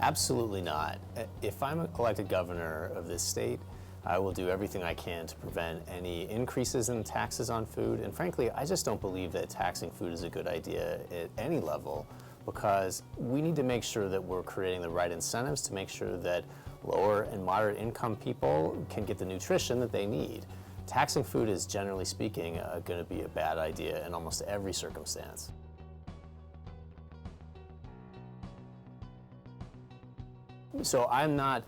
Absolutely not. If I'm elected governor of this state, I will do everything I can to prevent any increases in taxes on food. And frankly, I just don't believe that taxing food is a good idea at any level, because we need to make sure that we're creating the right incentives to make sure that lower and moderate income people can get the nutrition that they need. Taxing food is, generally speaking, going to be a bad idea in almost every circumstance. So I'm not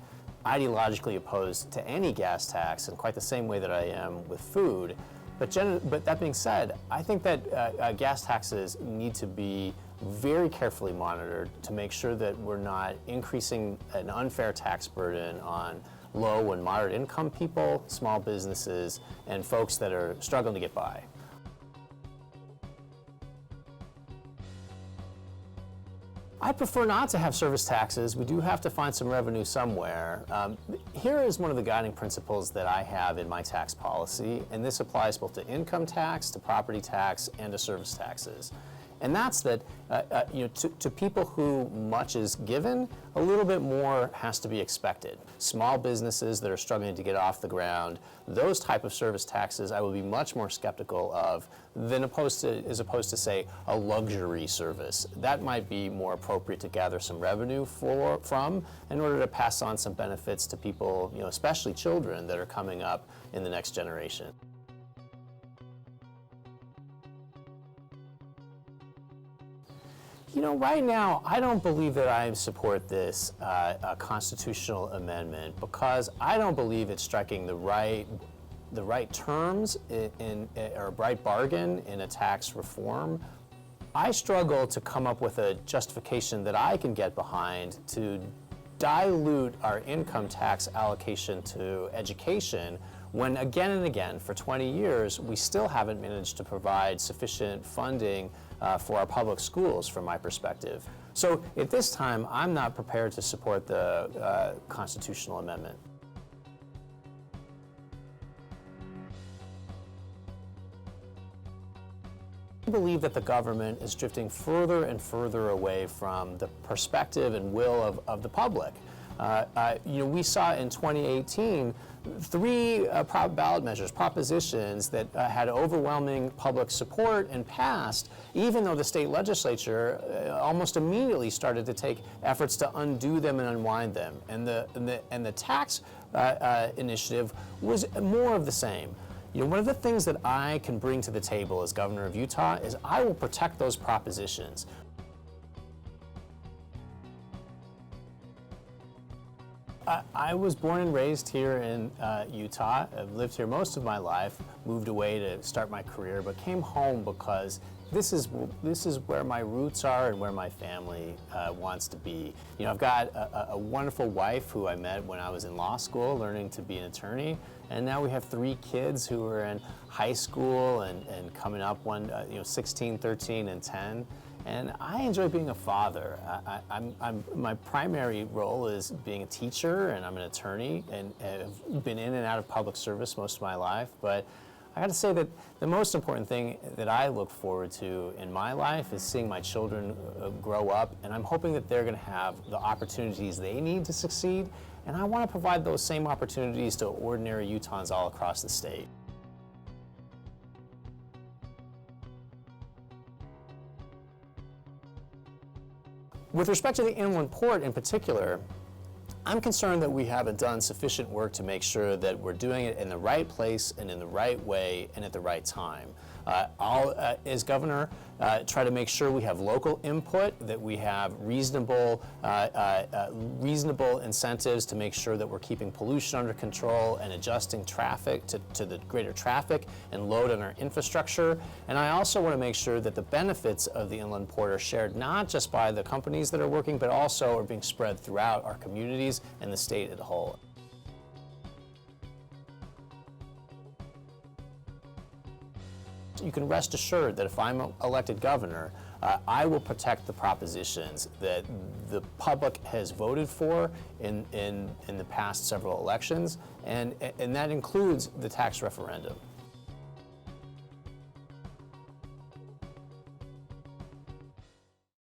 ideologically opposed to any gas tax in quite the same way that I am with food. But that being said, I think that gas taxes need to be very carefully monitored to make sure that we're not increasing an unfair tax burden on low and moderate income people, small businesses, and folks that are struggling to get by. I prefer not to have service taxes. We do have to find some revenue somewhere. Here is one of the guiding principles that I have in my tax policy, and this applies both to income tax, to property tax, and to service taxes. And that's that to people who much is given, a little bit more has to be expected. Small businesses that are struggling to get off the ground, those type of service taxes I would be much more skeptical of than as opposed to, say, a luxury service. That might be more appropriate to gather some revenue from in order to pass on some benefits to people, especially children that are coming up in the next generation. Right now, I don't believe that I support this constitutional amendment, because I don't believe it's striking the right terms or a right bargain in a tax reform. I struggle to come up with a justification that I can get behind to dilute our income tax allocation to education when again and again for 20 years we still haven't managed to provide sufficient funding for our public schools from my perspective. So at this time, I'm not prepared to support the constitutional amendment. I believe that the government is drifting further and further away from the perspective and will of the public. We saw in 2018 three ballot measures, propositions that had overwhelming public support and passed, even though the state legislature almost immediately started to take efforts to undo them and unwind them. And the tax initiative was more of the same. One of the things that I can bring to the table as governor of Utah is I will protect those propositions. I was born and raised here in Utah. I've lived here most of my life, moved away to start my career, but came home because this is where my roots are and where my family wants to be. I've got a wonderful wife who I met when I was in law school learning to be an attorney, and now we have 3 kids who are in high school and coming up 16, 13, and 10. And I enjoy being a father. My primary role is being a teacher, and I'm an attorney, and have been in and out of public service most of my life. But I got to say that the most important thing that I look forward to in my life is seeing my children grow up, and I'm hoping that they're going to have the opportunities they need to succeed, and I want to provide those same opportunities to ordinary Utahns all across the state. With respect to the inland port in particular, I'm concerned that we haven't done sufficient work to make sure that we're doing it in the right place and in the right way and at the right time. I'll, as governor, try to make sure we have local input, that we have reasonable incentives to make sure that we're keeping pollution under control and adjusting traffic to the greater traffic and load on our infrastructure. And I also want to make sure that the benefits of the inland port are shared not just by the companies that are working, but also are being spread throughout our communities and the state as a whole. You can rest assured that if I'm elected governor, I will protect the propositions that the public has voted for in the past several elections, and that includes the tax referendum.